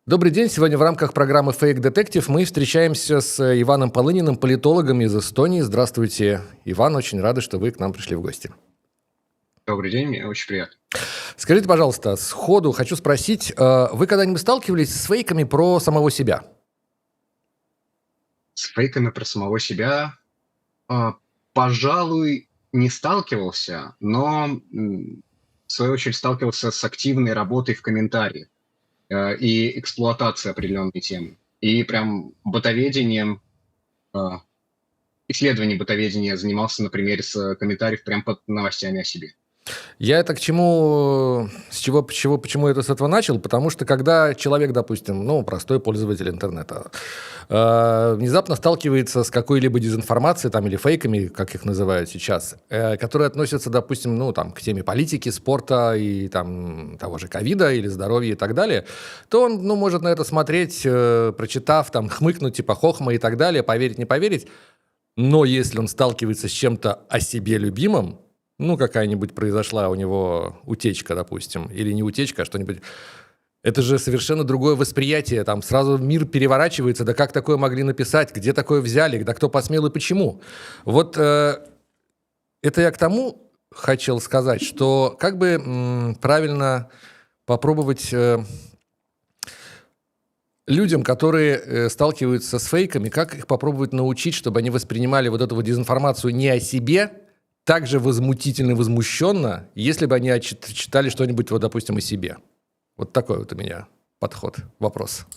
Добрый день. Сегодня в рамках программы Fake Detective мы встречаемся с Иваном Полыниным, политологом из Эстонии. Здравствуйте, Иван. Очень рады, что вы к нам пришли в гости. Добрый день, мне очень приятно. Скажите, пожалуйста, сходу хочу спросить, вы когда-нибудь сталкивались с фейками про самого себя? С фейками про самого себя, а, пожалуй, не сталкивался, но, в свою очередь, сталкивался с активной работой в комментариях, и эксплуатацией определенной темы. И прям ботоведением, а, исследованием ботоведения занимался на примере комментариев прям под новостями о себе. Я это к чему, почему это с этого начал? Потому что когда человек, допустим, простой пользователь интернета, внезапно сталкивается с какой-либо дезинформацией там, или фейками, как их называют сейчас, которые относятся, допустим, к теме политики, спорта и там, того же ковида или здоровья и так далее, то он может на это смотреть, прочитав, там, хмыкнуть, типа хохма и так далее, поверить, не поверить. Но если он сталкивается с чем-то о себе любимом, какая-нибудь произошла у него утечка, допустим, или не утечка, а что-нибудь. Это же совершенно другое восприятие. Там сразу мир переворачивается. Да как такое могли написать? Где такое взяли? Да кто посмел и почему? Вот это я к тому хотел сказать, что как бы правильно попробовать людям, которые сталкиваются с фейками, как их попробовать научить, чтобы они воспринимали вот эту вот дезинформацию не о себе, так же возмутительно, возмущенно, если бы они читали что-нибудь, вот, допустим, о себе. Вот такой вот у меня подход, вопрос.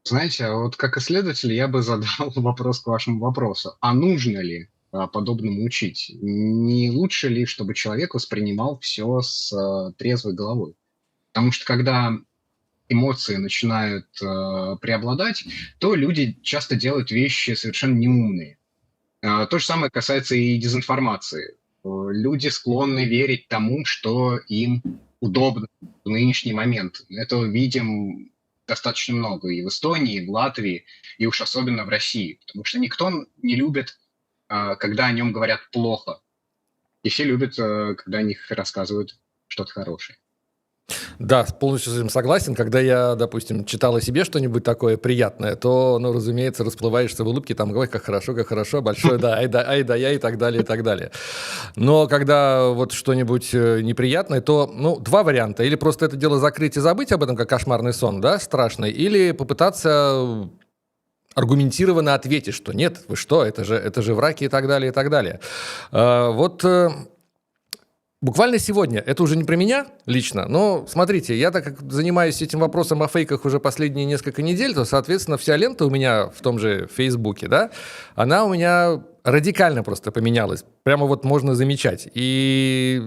Знаете, а вот как исследователь я бы задал вопрос к вашему вопросу: а нужно ли, подобному учить? Не лучше ли, чтобы человек воспринимал все с, трезвой головой? Потому что когда эмоции начинают, преобладать, то люди часто делают вещи совершенно неумные. То же самое касается и дезинформации. Люди склонны верить тому, что им удобно в нынешний момент. Этого видим достаточно много и в Эстонии, и в Латвии, и уж особенно в России. Потому что никто не любит, когда о нем говорят плохо. И все любят, когда о них рассказывают что-то хорошее. Да, полностью с этим согласен. Когда я, допустим, читал о себе что-нибудь такое приятное, то, разумеется, расплываешься в улыбке, там, ой, как хорошо, большое, да, ай да я и так далее, и так далее. Но когда вот что-нибудь неприятное, то, два варианта. Или просто это дело закрыть и забыть об этом, как кошмарный сон, да, страшный, или попытаться аргументированно ответить, что нет, вы что, это же враки и так далее, и так далее. Буквально сегодня, это уже не про меня лично, но смотрите, я так как занимаюсь этим вопросом о фейках уже последние несколько недель, то, соответственно, вся лента у меня в том же Фейсбуке, да, она у меня радикально просто поменялась. Прямо вот можно замечать. И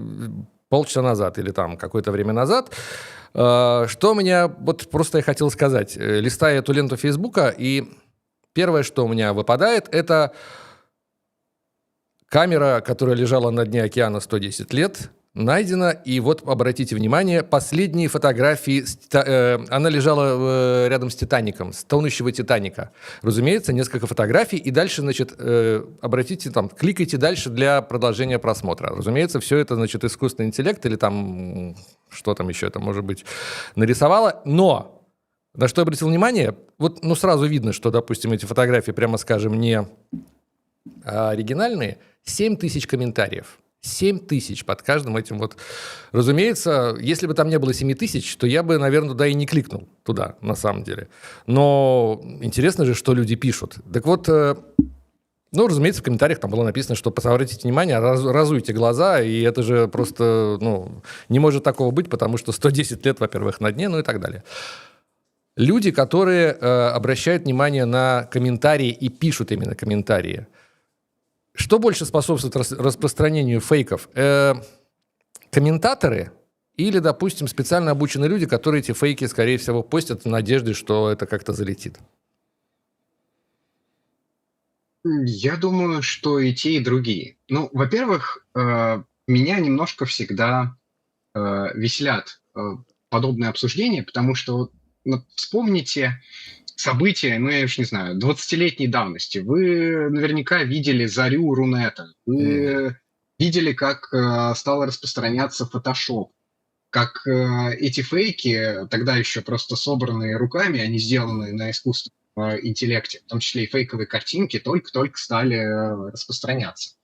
полчаса назад или там какое-то время назад, что у меня, вот просто я хотел сказать, листая эту ленту Фейсбука, и первое, что у меня выпадает, это камера, которая лежала на дне океана 110 лет, найдена. И вот, обратите внимание, последние фотографии. Она лежала рядом с «Титаником», с тонущего «Титаника». Разумеется, несколько фотографий. И дальше, обратите, кликайте дальше для продолжения просмотра. Разумеется, все это, искусственный интеллект или там, что там еще это может быть, нарисовало. Но на что я обратил внимание, вот, сразу видно, что, допустим, эти фотографии, прямо скажем, не оригинальные. 7 тысяч комментариев. 7 тысяч под каждым этим вот. Разумеется, если бы там не было 7 тысяч, то я бы, наверное, туда и не кликнул туда, на самом деле. Но интересно же, что люди пишут. Так вот, разумеется, в комментариях там было написано, что обратите внимание, разуйте глаза, и это же просто, не может такого быть, потому что 110 лет, во-первых, на дне, и так далее. Люди, которые обращают внимание на комментарии и пишут именно комментарии, что больше способствует распространению фейков? Комментаторы или, допустим, специально обученные люди, которые эти фейки, скорее всего, постят в надежде, что это как-то залетит? Я думаю, что и те, и другие. Во-первых, меня немножко всегда веселят подобные обсуждения, потому что вспомните события, я уж не знаю, 20-летней давности. Вы наверняка видели зарю Рунета. Вы видели, как стал распространяться Photoshop, как эти фейки, тогда еще просто собранные руками, они сделаны на искусственном интеллекте, в том числе и фейковые картинки, только-только стали распространяться.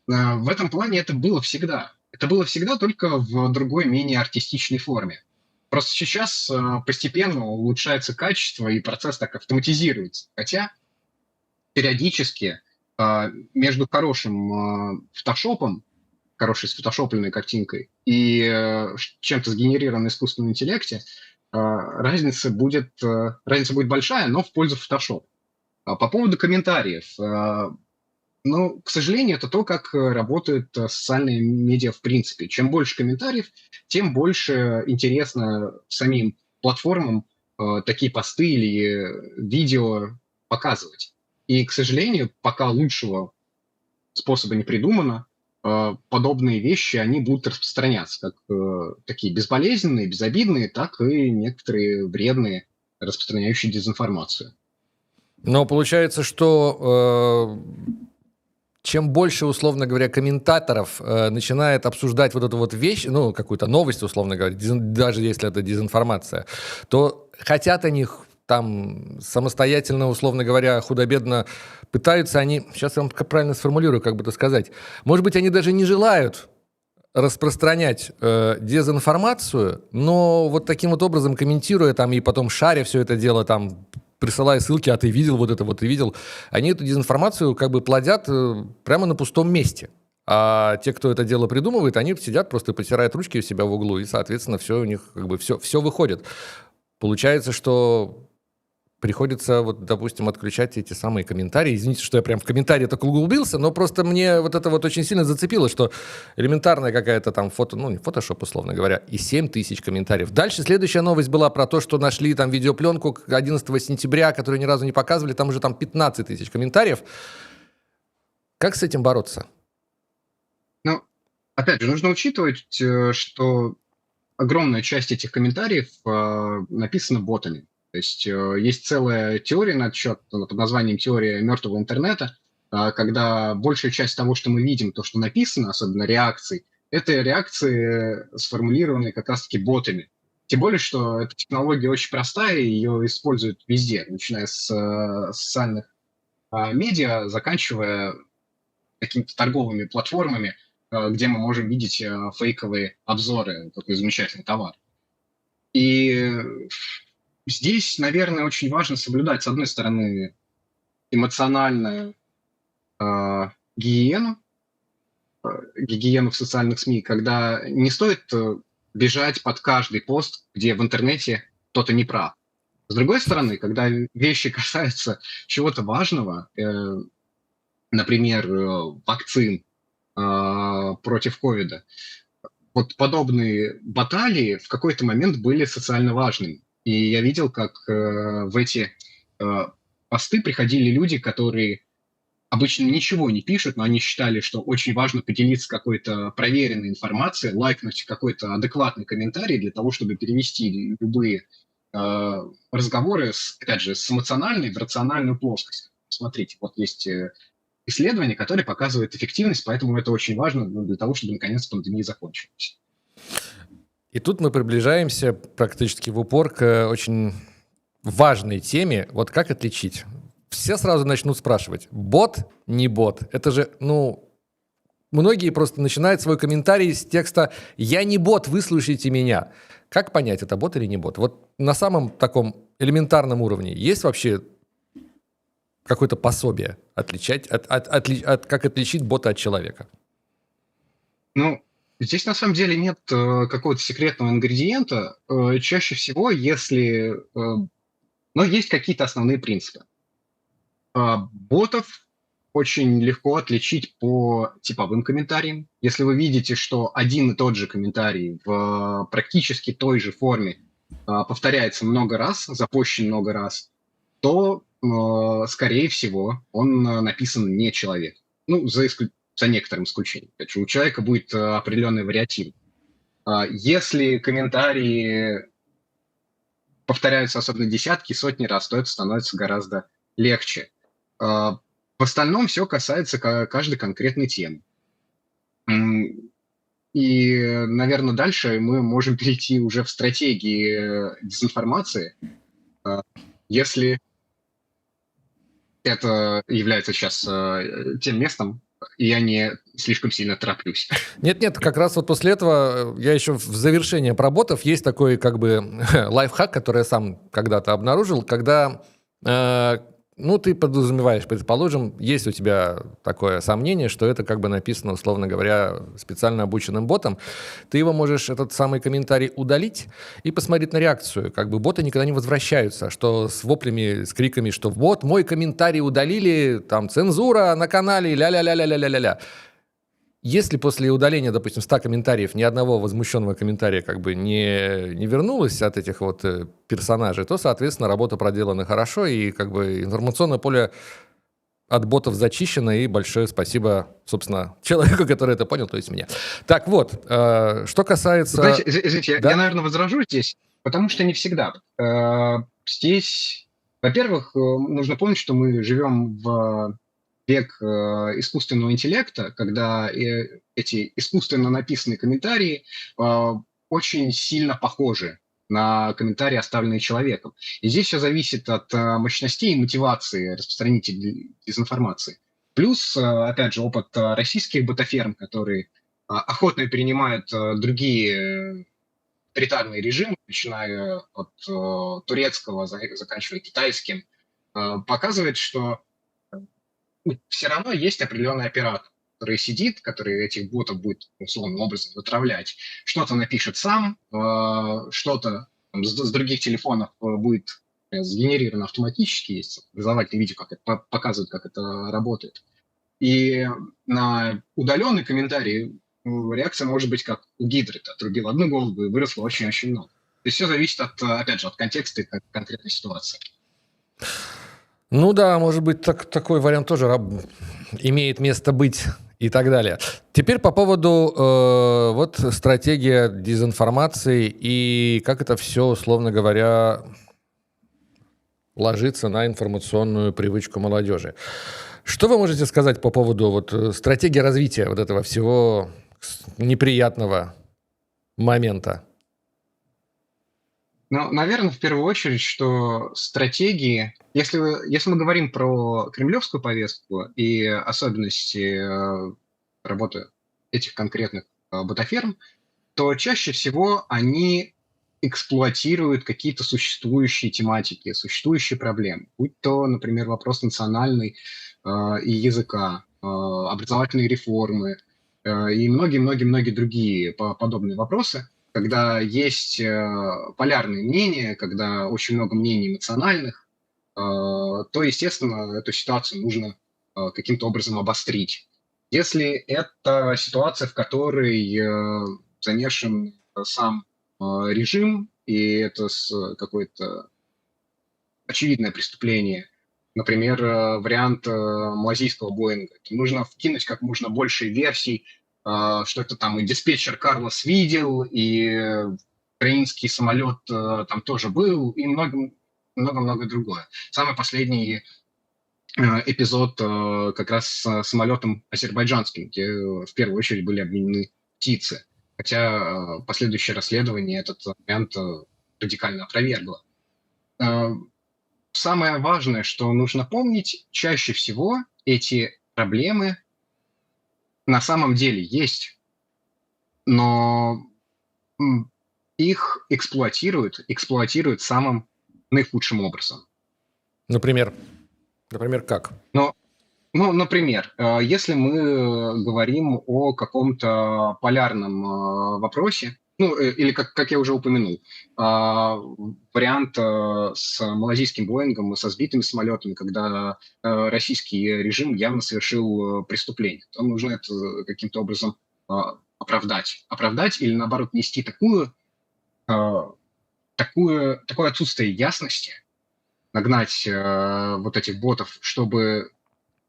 В этом плане это было всегда. Это было всегда, только в другой, менее артистичной форме. Просто сейчас постепенно улучшается качество, и процесс так автоматизируется. Хотя периодически между хорошим фотошопом, хорошей сфотошопленной картинкой и чем-то сгенерированным на искусственном интеллекте, разница будет большая, но в пользу фотошопа. По поводу комментариев. Ну, к сожалению, это то, как работают социальные медиа в принципе. Чем больше комментариев, тем больше интересно самим платформам такие посты или видео показывать. И, к сожалению, пока лучшего способа не придумано, подобные вещи, они будут распространяться, как такие безболезненные, безобидные, так и некоторые вредные, распространяющие дезинформацию. Но получается, что чем больше, условно говоря, комментаторов начинает обсуждать вот эту вот вещь, ну, какую-то новость, условно говоря, даже если это дезинформация, то хотят они там самостоятельно, условно говоря, худо-бедно пытаются они, сейчас я вам правильно сформулирую, как бы это сказать, может быть, они даже не желают распространять дезинформацию, но вот таким вот образом комментируя там и потом шаря все это дело там, присылая ссылки, а ты видел вот это, вот ты видел, они эту дезинформацию как бы плодят прямо на пустом месте. А те, кто это дело придумывает, они сидят, просто потирают ручки у себя в углу, и, соответственно, все у них как бы все выходит. Получается, что приходится, вот, допустим, отключать эти самые комментарии. Извините, что я прям в комментарии так углубился, но просто мне вот это вот очень сильно зацепило, что элементарная какая-то там фото, ну, не фотошоп, условно говоря, и 7 тысяч комментариев. Дальше следующая новость была про то, что нашли там видеопленку 11 сентября, которую ни разу не показывали, там уже там 15 тысяч комментариев. Как с этим бороться? Ну, опять же, нужно учитывать, что огромная часть этих комментариев написана ботами. То есть есть целая теория под названием теория мертвого интернета, когда большая часть того, что мы видим, то, что написано, особенно реакций, это реакции, сформулированные как раз-таки ботами. Тем более, что эта технология очень простая, и ее используют везде, начиная с социальных медиа, заканчивая какими-то торговыми платформами, где мы можем видеть фейковые обзоры, такой замечательный товар. И здесь, наверное, очень важно соблюдать, с одной стороны, эмоциональную гигиену, гигиену в социальных СМИ, когда не стоит бежать под каждый пост, где в интернете кто-то не прав. С другой стороны, когда вещи касаются чего-то важного, например, вакцин против ковида, вот подобные баталии в какой-то момент были социально важными. И я видел, как в эти посты приходили люди, которые обычно ничего не пишут, но они считали, что очень важно поделиться какой-то проверенной информацией, лайкнуть какой-то адекватный комментарий для того, чтобы перевести любые разговоры, опять же, с эмоциональной в рациональную плоскость. Смотрите, вот есть исследования, которые показывают эффективность, поэтому это очень важно для того, чтобы наконец пандемия закончилась. И тут мы приближаемся практически в упор к очень важной теме. Вот как отличить? Все сразу начнут спрашивать, бот, не бот. Это же, многие просто начинают свой комментарий с текста «Я не бот, выслушайте меня». Как понять, это бот или не бот? Вот на самом таком элементарном уровне есть вообще какое-то пособие отличать, как отличить бота от человека? Ну, здесь на самом деле нет какого-то секретного ингредиента. Чаще всего, если... Но есть какие-то основные принципы. Ботов очень легко отличить по типовым комментариям. Если вы видите, что один и тот же комментарий в практически той же форме повторяется много раз, запущен много раз, то, скорее всего, он написан не человек. Ну, за некоторым исключением. У человека будет определенный вариатив. Если комментарии повторяются особенно десятки, сотни раз, то это становится гораздо легче. В остальном все касается каждой конкретной темы. И, наверное, дальше мы можем перейти уже в стратегии дезинформации, если это является сейчас тем местом, и я не слишком сильно тороплюсь. Нет, как раз вот после этого я еще в завершение про ботов есть такой как бы лайфхак, который я сам когда-то обнаружил, когда, ну, ты подразумеваешь, предположим, есть у тебя такое сомнение, что это как бы написано, условно говоря, специально обученным ботом, ты его можешь, этот самый комментарий, удалить и посмотреть на реакцию. Как бы боты никогда не возвращаются, что с воплями, с криками, что вот мой комментарий удалили, там цензура на канале, ля-ля-ля-ля-ля-ля-ля. Если после удаления, допустим, 100 комментариев ни одного возмущенного комментария как бы не вернулось от этих вот персонажей, то, соответственно, работа проделана хорошо, и как бы информационное поле от ботов зачищено, и большое спасибо, собственно, человеку, который это понял, то есть мне. Так вот, что касается... Знаете, извините, Да? я, наверное, возражу здесь, потому что не всегда. Здесь, во-первых, нужно помнить, что мы живем в век искусственного интеллекта, когда эти искусственно написанные комментарии очень сильно похожи на комментарии, оставленные человеком. И здесь все зависит от мощностей и мотивации распространителей дезинформации. Плюс, опять же, опыт российских ботаферм, которые охотно перенимают другие авторитарные режимы, начиная от турецкого, заканчивая китайским, показывает, что все равно есть определенный оператор, который сидит, который этих ботов будет условным образом вытравлять. Что-то напишет сам, что-то с других телефонов будет сгенерировано автоматически, есть образовательное видео, как это показывает, как это работает. И на удаленный комментарий реакция может быть как у гидры. Ты отрубил одну голову и выросло очень-очень много. То есть все зависит от, опять же, от контекста и конкретной ситуации. Ну да, может быть, такой вариант тоже имеет место быть и так далее. Теперь по поводу вот стратегия дезинформации и как это все, условно говоря, ложится на информационную привычку молодежи. Что вы можете сказать по поводу вот стратегии развития вот этого всего неприятного момента? Ну, наверное, в первую очередь, что стратегии, если мы говорим про кремлевскую повестку и особенности работы этих конкретных ботаферм, то чаще всего они эксплуатируют какие-то существующие тематики, существующие проблемы. Будь то, например, вопрос национальный и языка, образовательные реформы и многие-многие-многие другие подобные вопросы, когда есть полярные мнения, когда очень много мнений эмоциональных, то, естественно, эту ситуацию нужно каким-то образом обострить. Если это ситуация, в которой замешан сам режим, и это какое-то очевидное преступление, например, вариант малазийского Боинга, то нужно вкинуть как можно больше версий, что это там и диспетчер Карлос видел, и украинский самолет там тоже был, и много-много другое. Самый последний эпизод как раз с самолетом азербайджанским, где в первую очередь были обвинены птицы. Хотя последующее расследование этот вариант радикально опровергло. Самое важное, что нужно помнить, чаще всего эти проблемы на самом деле есть, но их эксплуатируют самым наихудшим образом. Например как? Например, если мы говорим о каком-то полярном вопросе, или как я уже упомянул, вариант с малазийским Боингом и со сбитыми самолетами, когда российский режим явно совершил преступление, то нужно это каким-то образом оправдать или, наоборот, нести такое отсутствие ясности, нагнать вот этих ботов, чтобы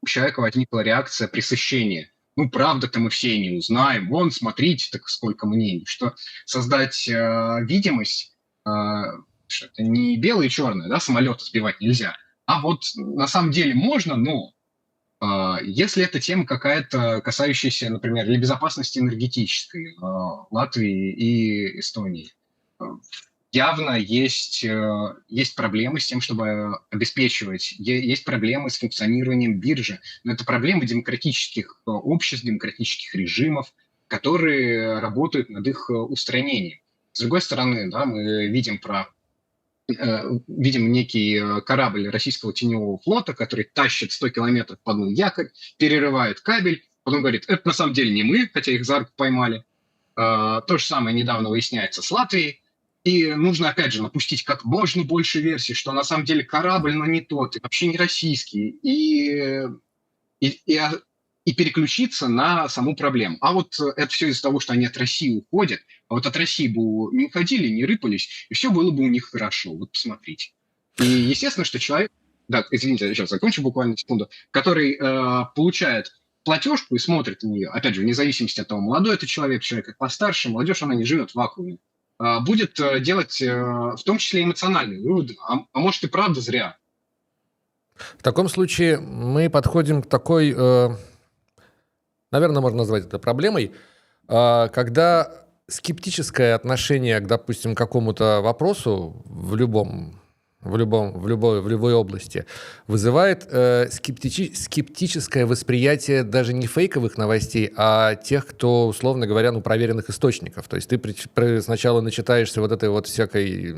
у человека возникла реакция пресыщения. Правда-то мы все не узнаем. Вон, смотрите, так сколько мнений. Что создать видимость, что это не белое и черное, да, самолеты сбивать нельзя, а вот на самом деле можно, но Если эта тема какая-то, касающаяся, например, или безопасности энергетической Латвии и Эстонии, э, явно есть проблемы с тем, чтобы обеспечивать, есть проблемы с функционированием биржи, но это проблемы демократических обществ, демократических режимов, которые работают над их устранением. С другой стороны, да, мы видим некий корабль российского теневого флота, который тащит 100 километров по дну якорь, перерывает кабель, потом говорит, это на самом деле не мы, хотя их за руку поймали. То же самое недавно выясняется с Латвией. И нужно, опять же, напустить как можно больше версий, что на самом деле корабль, но не тот, и вообще не российский. И, и, а- и переключиться на саму проблему. А вот это все из-за того, что они от России уходят. А вот от России бы не уходили, не рыпались, и все было бы у них хорошо. Вот посмотрите. И естественно, что человек, да, извините, я сейчас закончу буквально секунду, который получает платежку и смотрит на нее, опять же, вне зависимости от того, молодой это человек как постарше, молодежь, она не живет в вакууме, будет делать в том числе эмоциональные выводы. А может и правда зря. В таком случае мы подходим к такой, наверное, можно назвать это проблемой, когда скептическое отношение к, допустим, какому-то вопросу в любой области вызывает скептическое восприятие даже не фейковых новостей, а тех, кто, условно говоря, проверенных источников. То есть ты сначала начитаешься вот этой вот всякой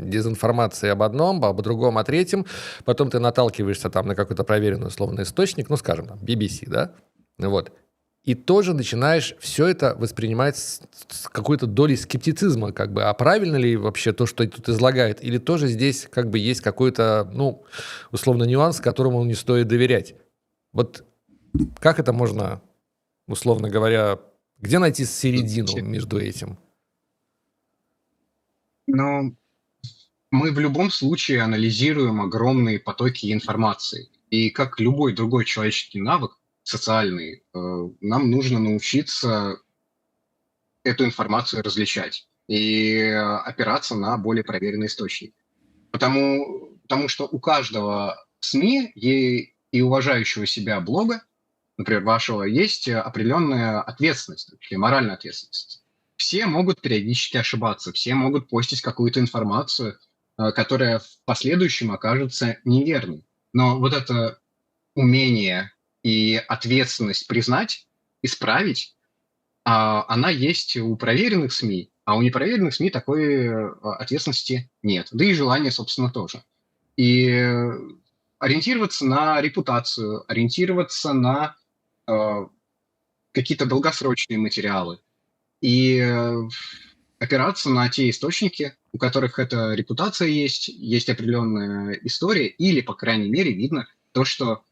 дезинформации об одном, об другом, о третьем, потом ты наталкиваешься там на какой-то проверенный условный источник, скажем, там, BBC, да, вот, и тоже начинаешь все это воспринимать с какой-то долей скептицизма, а правильно ли вообще то, что тут излагают, или тоже здесь есть какой-то, условно, нюанс, которому не стоит доверять. Вот как это можно, условно говоря, где найти середину между этим? Но мы в любом случае анализируем огромные потоки информации. И как любой другой человеческий навык, социальный, нам нужно научиться эту информацию различать и опираться на более проверенные источники. Потому что у каждого СМИ и уважающего себя блога, например, вашего, есть определенная ответственность, или моральная ответственность. Все могут периодически ошибаться, все могут постить какую-то информацию, которая в последующем окажется неверной. Но вот это умение и ответственность признать, исправить, она есть у проверенных СМИ, а у непроверенных СМИ такой ответственности нет. Да и желания, собственно, тоже. И ориентироваться на репутацию, ориентироваться на какие-то долгосрочные материалы и опираться на те источники, у которых эта репутация есть определенная история, или, по крайней мере, видно то, что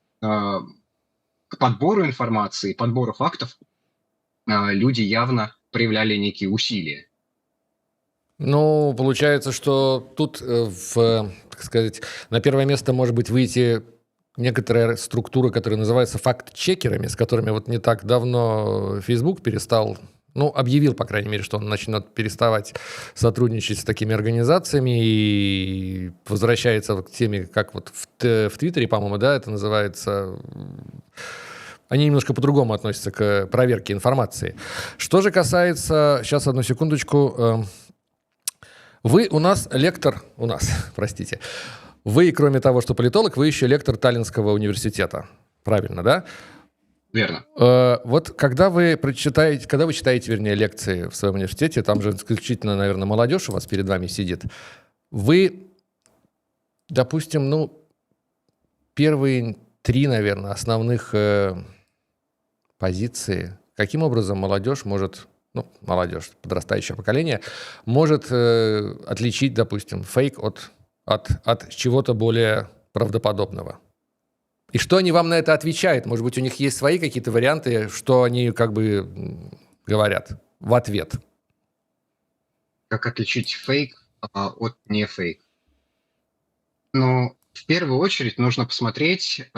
к подбору информации, подбору фактов люди явно проявляли некие усилия. Получается, что тут, так сказать, на первое место может быть выйти некоторая структура, которая называется факт-чекерами, с которыми вот не так давно Facebook перестал, объявил, по крайней мере, что он начнет переставать сотрудничать с такими организациями и возвращается к теме, как вот в Твиттере, по-моему, да, это называется. Они немножко по-другому относятся к проверке информации. Что же касается... Сейчас, одну секундочку. Вы простите. Вы, кроме того, что политолог, вы еще лектор Таллинского университета. Правильно, да? Верно. Вот когда вы читаете, лекции в своем университете, там же исключительно, наверное, молодежь у вас перед вами сидит, вы, допустим, первые 3, наверное, основных позиции, каким образом молодежь, подрастающее поколение, может отличить, допустим, фейк от чего-то более правдоподобного? И что они вам на это отвечают? Может быть, у них есть свои какие-то варианты, что они говорят в ответ? Как отличить фейк от не фейк? В первую очередь нужно посмотреть,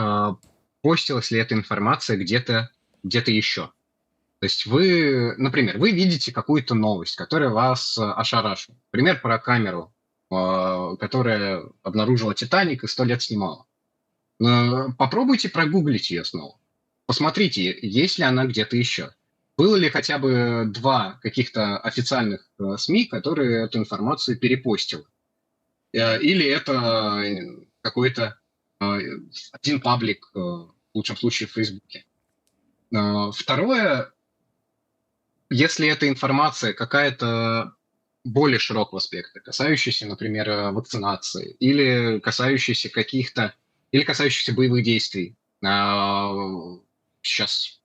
постилась ли эта информация где-то еще. То есть например, вы видите какую-то новость, которая вас ошарашила. Пример про камеру, которая обнаружила «Титаник» и 100 лет снимала. Попробуйте прогуглить ее снова. посмотрите, есть ли она где-то еще. Было ли хотя бы два каких-то официальных СМИ, которые эту информацию перепостил? Или это какой-то э, один паблик, в лучшем случае в Фейсбуке. Второе, если эта информация какая-то более широкого спектра, касающаяся, например, вакцинации, или касающаяся каких-то, или касающаяся боевых действий сейчас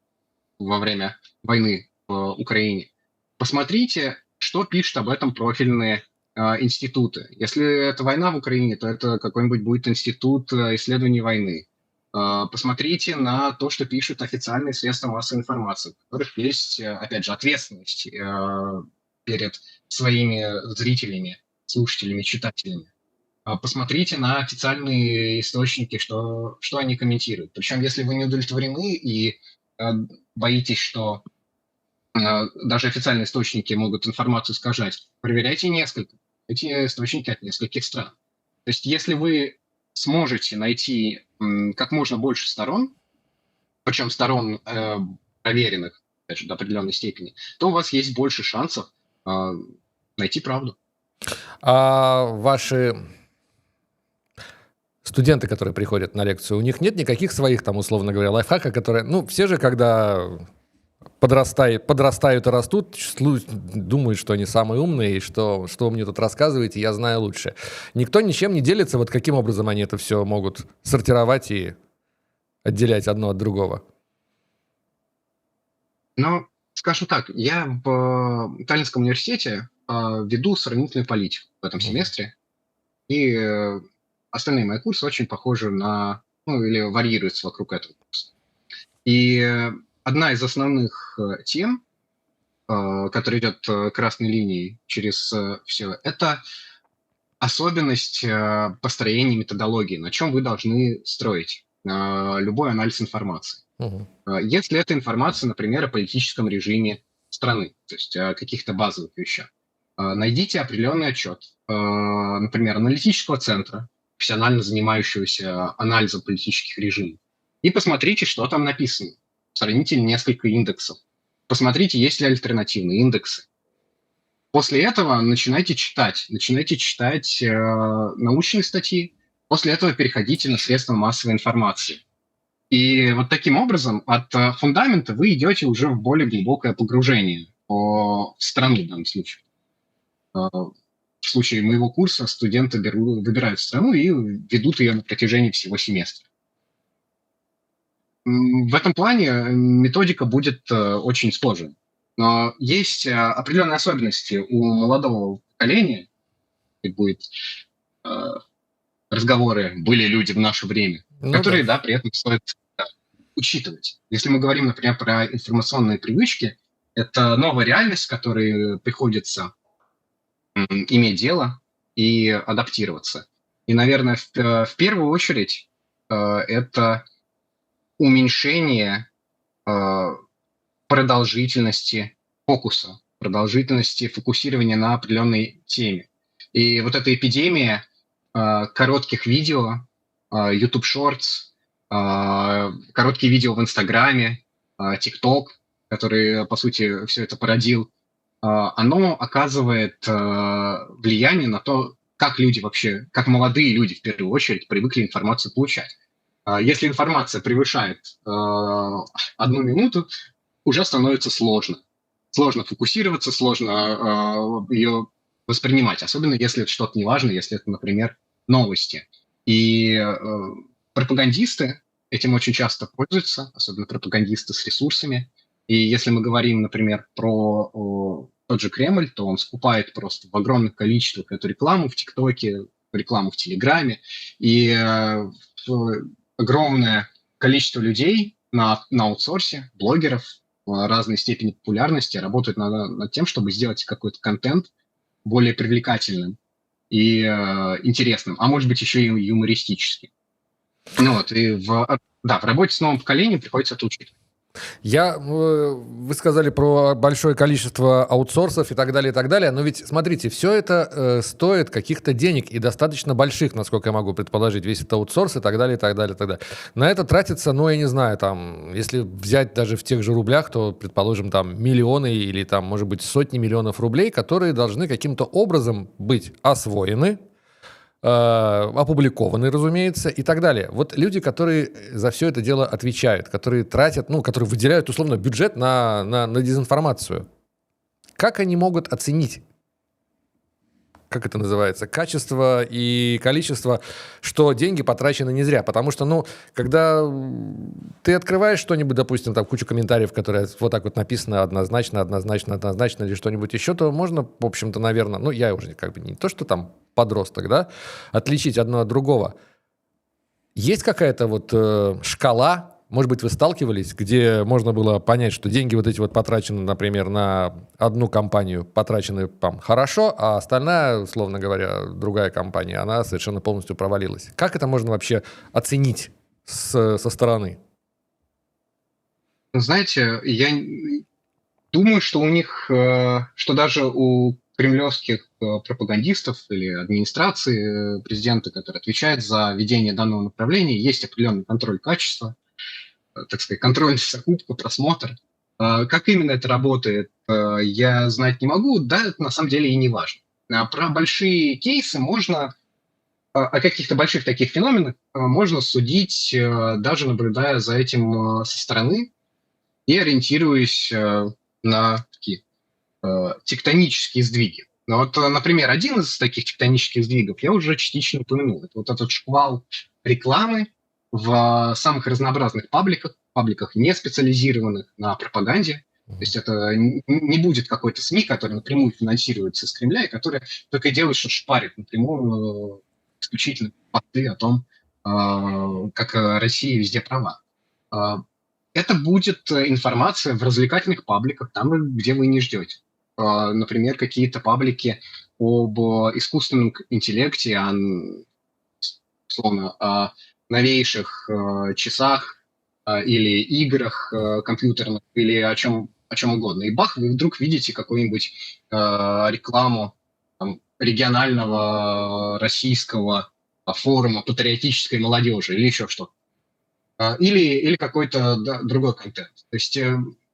во время войны в Украине, посмотрите, что пишут об этом профильные институты. Если это война в Украине, то это какой-нибудь будет институт исследований войны. Посмотрите на то, что пишут официальные средства массовой информации, у которых есть, опять же, ответственность перед своими зрителями, слушателями, читателями. Посмотрите на официальные источники, что они комментируют. Причем, если вы не удовлетворены и боитесь, что даже официальные источники могут информацию искажать, проверяйте несколько. Эти источники от нескольких стран. То есть если вы сможете найти как можно больше сторон, причем сторон проверенных, опять же, до определенной степени, то у вас есть больше шансов найти правду. А ваши студенты, которые приходят на лекцию, у них нет никаких своих, там, условно говоря, лайфхаков, которые... Ну, все же, когда подрастают и растут, думают, что они самые умные, и что вы мне тут рассказываете, я знаю лучше. Никто ничем не делится, вот каким образом они это все могут сортировать и отделять одно от другого. Ну, скажу так, я в Таллинском университете веду сравнительную политику в этом семестре, и остальные мои курсы очень похожи на, ну, или варьируются вокруг этого курса. И одна из основных тем, которая идет красной линией через все, это особенность построения методологии, на чем вы должны строить любой анализ информации. Если это информация, например, о политическом режиме страны, то есть о каких-то базовых вещах, найдите определенный отчет, например, аналитического центра, профессионально занимающегося анализом политических режимов, и посмотрите, что там написано. Сравните несколько индексов. Посмотрите, есть ли альтернативные индексы. После этого начинайте читать научные статьи, после этого переходите на средства массовой информации. И вот таким образом от фундамента вы идете уже в более глубокое погружение в страну в данном случае. В случае моего курса студенты выбирают страну и ведут ее на протяжении всего семестра. В этом плане методика будет очень сложной. Но есть определенные особенности у молодого поколения, и будет разговоры «были люди в наше время», которые, да, при этом стоит учитывать. Если мы говорим, например, про информационные привычки, это новая реальность, с которой приходится иметь дело и адаптироваться. И, наверное, в первую очередь это уменьшение продолжительности фокуса, продолжительности фокусирования на определенной теме. И вот эта эпидемия коротких видео, YouTube Shorts, короткие видео в Инстаграме, TikTok, который, по сути, все это породил, оно оказывает влияние на то, как люди вообще, как молодые люди, в первую очередь, привыкли информацию получать. Если информация превышает 1 минуту, уже становится сложно. Сложно фокусироваться, сложно ее воспринимать, особенно если это что-то неважное, если это, например, новости. И пропагандисты этим очень часто пользуются, особенно пропагандисты с ресурсами. И если мы говорим, например, про тот же Кремль, то он скупает просто в огромных количествах эту рекламу в ТикТоке, рекламу в Телеграме. И огромное количество людей на аутсорсе, блогеров разной степени популярности работают над тем, чтобы сделать какой-то контент более привлекательным и интересным, а может быть еще и юмористическим. Ну вот, и в работе с новым поколением приходится это учить. Вы сказали про большое количество аутсорсов и так далее, но ведь, смотрите, все это стоит каких-то денег и достаточно больших, насколько я могу предположить, весь этот аутсорс и так далее, и так далее, и так далее. На это тратится, ну, я не знаю, там, если взять даже в тех же рублях, то, предположим, там, миллионы или, там, может быть, сотни миллионов рублей, которые должны каким-то образом быть освоены, опубликованы, разумеется, и так далее. Вот люди, которые за все это дело отвечают, которые тратят, ну, которые выделяют, условно, бюджет на дезинформацию. Как они могут оценить, как это называется, качество и количество, что деньги потрачены не зря? Потому что, ну, когда ты открываешь что-нибудь, допустим, там кучу комментариев, которые вот так вот написано однозначно, однозначно, однозначно или что-нибудь еще, то можно, в общем-то, наверное, ну, я уже как бы не то, что там подросток, да, отличить одно от другого. Есть какая-то вот шкала, может быть, вы сталкивались, где можно было понять, что деньги вот эти вот потрачены, например, на одну компанию, потрачены там хорошо, а остальная, условно говоря, другая компания, она совершенно полностью провалилась. Как это можно вообще оценить со стороны? Знаете, я думаю, что у них, что даже у кремлевских пропагандистов или администрации президента, который отвечает за ведение данного направления, есть определенный контроль качества, так сказать, контроль закупка, просмотр. Как именно это работает, я знать не могу, да, это на самом деле и не важно. Про большие кейсы можно, о каких-то больших таких феноменах можно судить, даже наблюдая за этим со стороны и ориентируясь на такие тектонические сдвиги. Ну вот, например, один из таких тектонических сдвигов я уже частично упомянул. Это вот этот шквал рекламы в самых разнообразных пабликах, не специализированных на пропаганде. То есть это не будет какой-то СМИ, который напрямую финансируется из Кремля, и который только и делает, что шпарит напрямую исключительно посты о том, как Россия везде права. Это будет информация в развлекательных пабликах, там, где вы не ждете. Например, какие-то паблики об искусственном интеллекте, условно, о новейших часах или играх компьютерных, или о чем угодно. И бах, вы вдруг видите какую-нибудь рекламу там, регионального российского форума патриотической молодежи или еще что-то. Или какой-то другой контент. То есть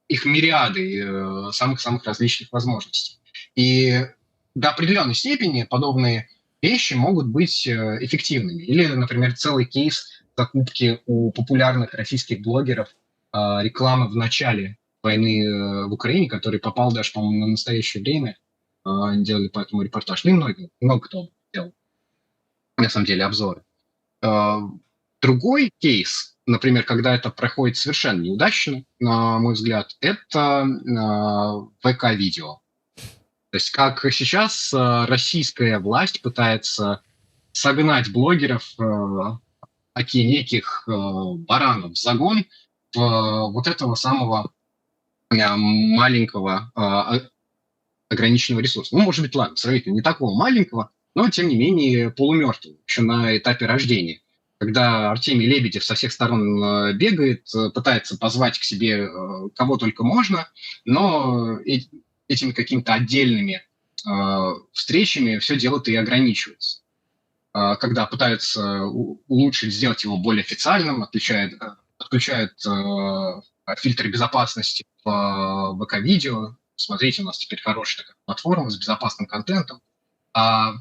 их мириады самых-самых различных возможностей. И до определенной степени подобные вещи могут быть эффективными. Или, например, целый кейс закупки у популярных российских блогеров рекламы в начале войны в Украине, который попал даже, по-моему, на настоящее время. Они делали по этому репортаж. Ну и много кто делал, на самом деле, обзоры. Другой кейс, например, когда это проходит совершенно неудачно, на мой взгляд, это ВК-видео. То есть как сейчас российская власть пытается согнать блогеров, неких баранов в загон вот этого самого маленького ограниченного ресурса. Ну, может быть, ладно, сравнительно не такого маленького, но, тем не менее, полумертвого, еще на этапе рождения. Когда Артемий Лебедев со всех сторон бегает, пытается позвать к себе кого только можно, но этими какими-то отдельными встречами все дело-то и ограничивается. Когда пытаются улучшить, сделать его более официальным, отключают фильтры безопасности в ВК-видео. Смотрите, у нас теперь хорошая такая платформа с безопасным контентом. А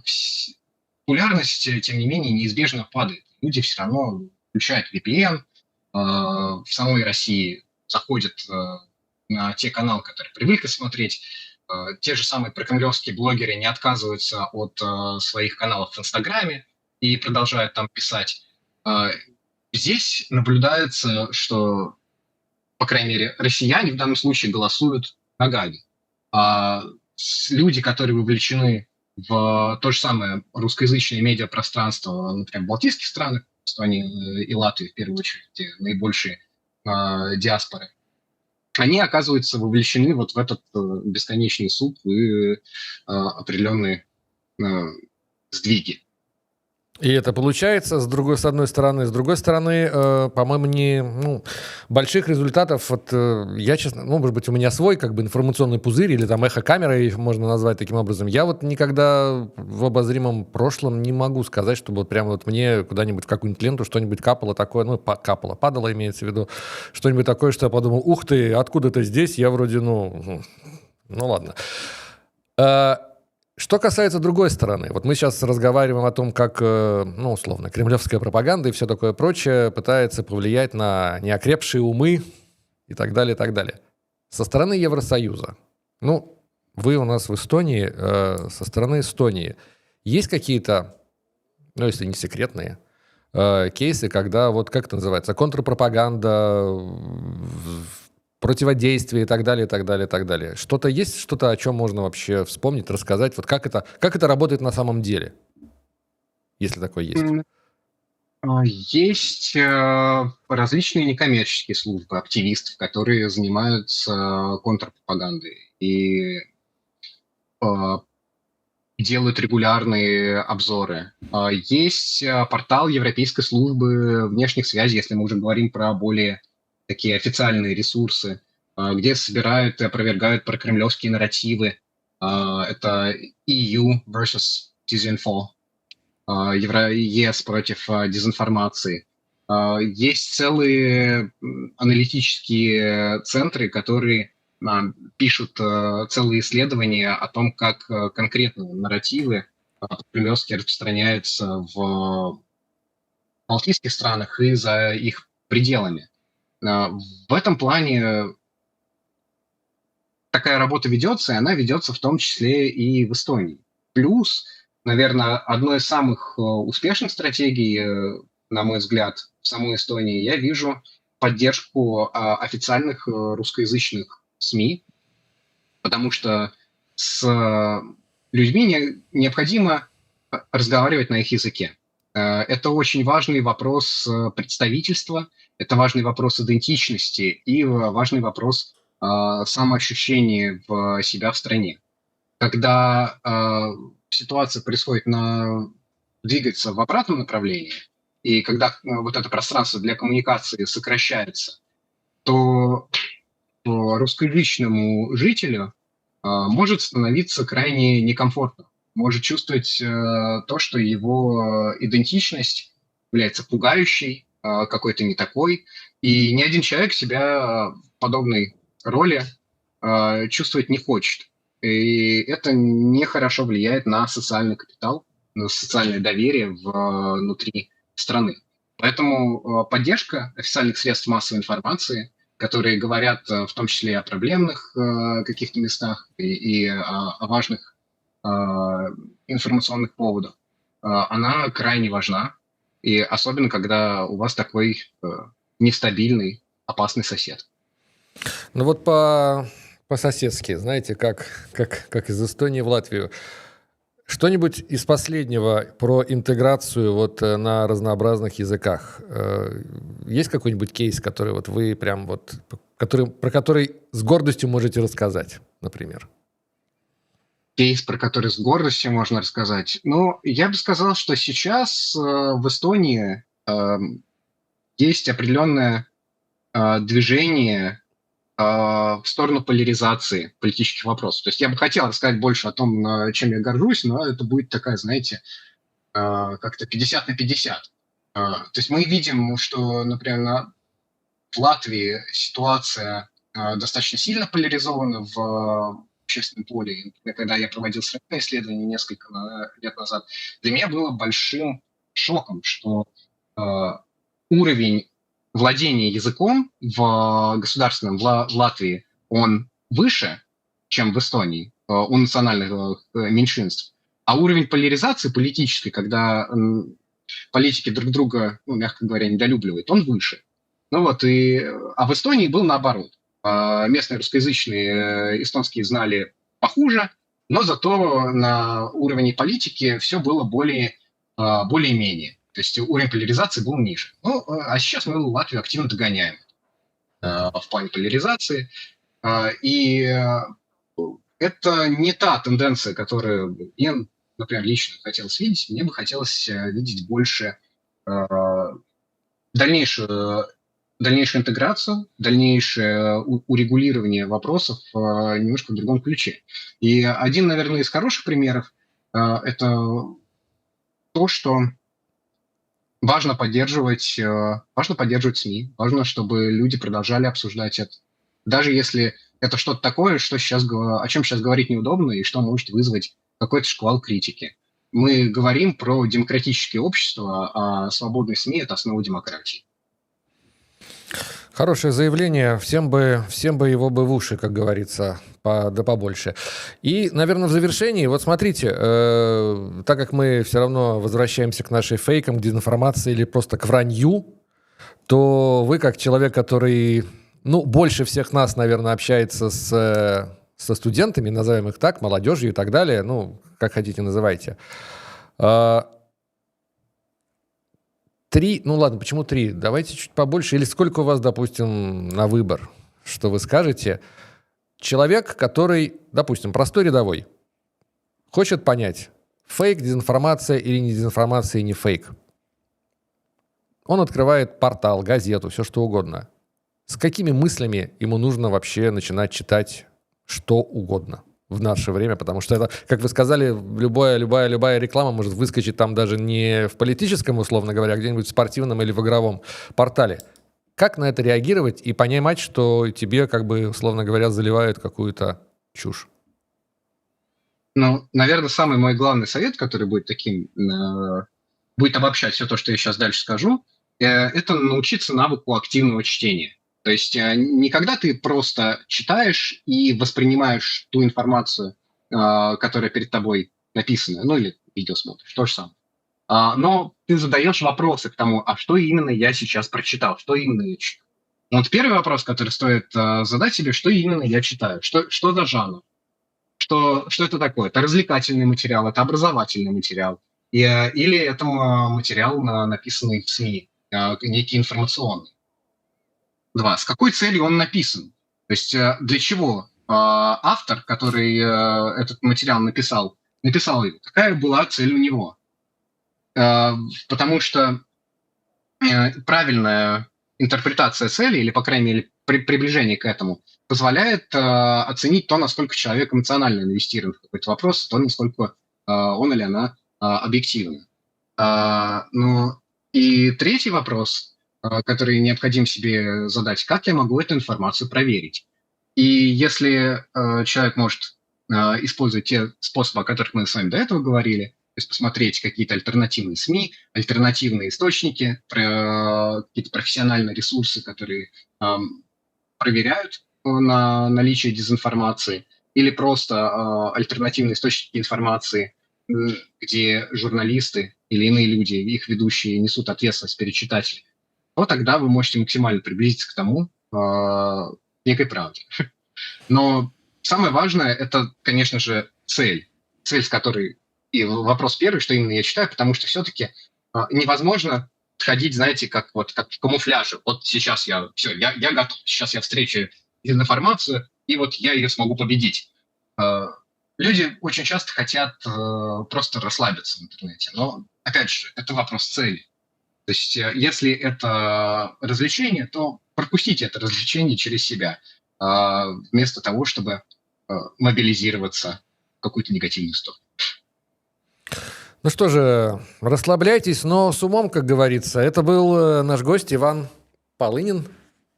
популярность, тем не менее, неизбежно падает. Люди все равно включают VPN, в самой России заходят на те каналы, которые привыкли смотреть. Те же самые прокремлевские блогеры не отказываются от своих каналов в Инстаграме и продолжают там писать. Здесь наблюдается, что, по крайней мере, россияне в данном случае голосуют ногами. Люди, которые вовлечены в то же самое русскоязычное медиапространство, например, в балтийских странах, Эстонии и Латвии, в первую очередь, где наибольшие диаспоры, они оказываются вовлечены вот в этот бесконечный суп и определенные сдвиги. И это получается, с одной стороны. С другой стороны, по-моему, больших результатов, я, честно, может быть, у меня свой как бы информационный пузырь или там эхо-камера, их можно назвать таким образом. Я вот никогда в обозримом прошлом не могу сказать, чтобы вот прямо вот мне куда-нибудь в какую-нибудь ленту что-нибудь капало такое, падало, имеется в виду, что-нибудь такое, что я подумал, ух ты, откуда ты здесь? Я вроде, ладно. Что касается другой стороны, вот мы сейчас разговариваем о том, как, условно, кремлевская пропаганда и все такое прочее пытается повлиять на неокрепшие умы и так далее, и так далее. Со стороны Евросоюза, вы у нас в Эстонии, со стороны Эстонии, есть какие-то, если не секретные, кейсы, когда, вот как это называется, контрпропаганда, противодействие и так далее, и так далее, и так далее. Что-то есть, что-то, о чем можно вообще вспомнить, рассказать? Вот как это работает на самом деле, если такое есть? Есть различные некоммерческие службы активистов, которые занимаются контрпропагандой и а, делают регулярные обзоры. Есть портал Европейской службы внешних связей, если мы уже говорим про более такие официальные ресурсы, где собирают и опровергают прокремлевские нарративы. Это EU versus Disinfo, ЕС против дезинформации. Есть целые аналитические центры, которые пишут целые исследования о том, как конкретно нарративы кремлевские распространяются в балтийских странах и за их пределами. В этом плане такая работа ведется, и она ведется в том числе и в Эстонии. Плюс, наверное, одной из самых успешных стратегий, на мой взгляд, в самой Эстонии я вижу поддержку официальных русскоязычных СМИ, потому что с людьми необходимо разговаривать на их языке. Это очень важный вопрос представительства, это важный вопрос идентичности и важный вопрос самоощущения себя в стране. Когда ситуация двигается в обратном направлении, и когда вот это пространство для коммуникации сокращается, то русскоязычному жителю может становиться крайне некомфортно, может чувствовать то, что его идентичность является пугающей, какой-то не такой, и ни один человек себя в подобной роли чувствовать не хочет. И это нехорошо влияет на социальный капитал, на социальное доверие внутри страны. Поэтому поддержка официальных средств массовой информации, которые говорят в том числе о проблемных каких-то местах и о важных информационных поводах, она крайне важна. И особенно, когда у вас такой нестабильный, опасный сосед. Вот по-соседски, знаете, как из Эстонии в Латвию. Что-нибудь из последнего про интеграцию на разнообразных языках? Есть какой-нибудь кейс, который вы прям про который с гордостью можете рассказать, например? Кейс, про который с гордостью можно рассказать. Я бы сказал, что сейчас в Эстонии есть определенное движение в сторону поляризации политических вопросов. То есть я бы хотел рассказать больше о том, чем я горжусь, но это будет такая, знаете, как-то 50 на 50. То есть мы видим, что, например, в Латвии ситуация достаточно сильно поляризована в общественном поле. Когда я проводил сравнительное исследование несколько лет назад, для меня было большим шоком, что уровень владения языком в государственном в Латвии, он выше, чем в Эстонии у национальных меньшинств. А уровень поляризации политической, когда политики друг друга, мягко говоря, недолюбливают, он выше. А в Эстонии был наоборот. Местные русскоязычные эстонские знали похуже, но зато на уровне политики все было более-менее. То есть уровень поляризации был ниже. А сейчас мы Латвию активно догоняем в плане поляризации. И это не та тенденция, которую например, лично хотелось видеть, мне бы хотелось видеть больше э, дальнейшую, дальнейшую интеграцию, дальнейшее урегулирование вопросов немножко в другом ключе. И один, наверное, из хороших примеров это то, что важно поддерживать СМИ, важно, чтобы люди продолжали обсуждать это. Даже если это что-то такое, о чем сейчас говорить неудобно и что может вызвать какой-то шквал критики. Мы говорим про демократическое общество, а свободные СМИ – это основа демократии. Хорошее заявление. Всем бы его бы в уши, как говорится, да побольше. И, наверное, в завершении, вот смотрите, так как мы все равно возвращаемся к нашей фейкам, к дезинформации или просто к вранью, то вы, как человек, который, больше всех нас, наверное, общается со студентами, назовем их так, молодежью и так далее, как хотите называйте. Ладно, почему 3? Давайте чуть побольше. Или сколько у вас, допустим, на выбор, что вы скажете? Человек, который, допустим, простой рядовой, хочет понять, фейк, дезинформация или не дезинформация и не фейк. Он открывает портал, газету, все что угодно. С какими мыслями ему нужно вообще начинать читать что угодно в наше время? Потому что это, как вы сказали, любая реклама может выскочить там даже не в политическом, условно говоря, а где-нибудь в спортивном или в игровом портале. Как на это реагировать и понимать, что тебе, условно говоря, заливают какую-то чушь? Наверное, самый мой главный совет, который будет будет обобщать все то, что я сейчас дальше скажу, это научиться навыку активного чтения. То есть не когда ты просто читаешь и воспринимаешь ту информацию, которая перед тобой написана, или видео смотришь, то же самое. Но ты задаешь вопросы к тому, а что именно я сейчас прочитал, что именно я читаю. Вот первый вопрос, который стоит задать себе, что именно я читаю, что за жанр, что это такое? Это развлекательный материал, это образовательный материал, или это материал, написанный в СМИ, некий информационный. 2. С какой целью он написан? То есть для чего автор, который этот материал написал его? Какая была цель у него? Потому что правильная интерпретация цели, или, по крайней мере, приближение к этому, позволяет оценить то, насколько человек эмоционально инвестирован в какой-то вопрос, то, насколько он или она объективен. И третий вопрос, который необходимо себе задать, как я могу эту информацию проверить? И если человек может использовать те способы, о которых мы с вами до этого говорили, то есть посмотреть какие-то альтернативные СМИ, альтернативные источники, какие-то профессиональные ресурсы, которые проверяют на наличие дезинформации, или просто альтернативные источники информации, где журналисты или иные люди, их ведущие, несут ответственность перед читателями, то тогда вы можете максимально приблизиться к тому, некой правде. Но самое важное – это, конечно же, цель, с которой и вопрос первый, что именно я читаю, потому что все-таки невозможно ходить, знаете, как в камуфляже. Вот сейчас я готов, сейчас я встречу информацию, и вот я ее смогу победить. Люди очень часто хотят просто расслабиться в интернете, но, опять же, это вопрос цели. То есть если это развлечение, то пропустите это развлечение через себя, вместо того, чтобы мобилизироваться в какую-то негативную сторону. Ну что же, расслабляйтесь, но с умом, как говорится. Это был наш гость Иван Полынин,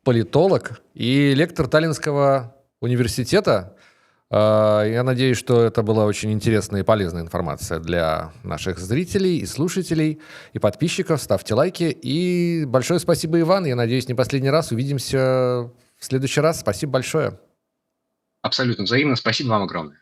политолог и лектор Таллинского университета. Я надеюсь, что это была очень интересная и полезная информация для наших зрителей и слушателей, и подписчиков. Ставьте лайки. И большое спасибо, Иван. Я надеюсь, не последний раз. Увидимся в следующий раз. Спасибо большое. Абсолютно взаимно. Спасибо вам огромное.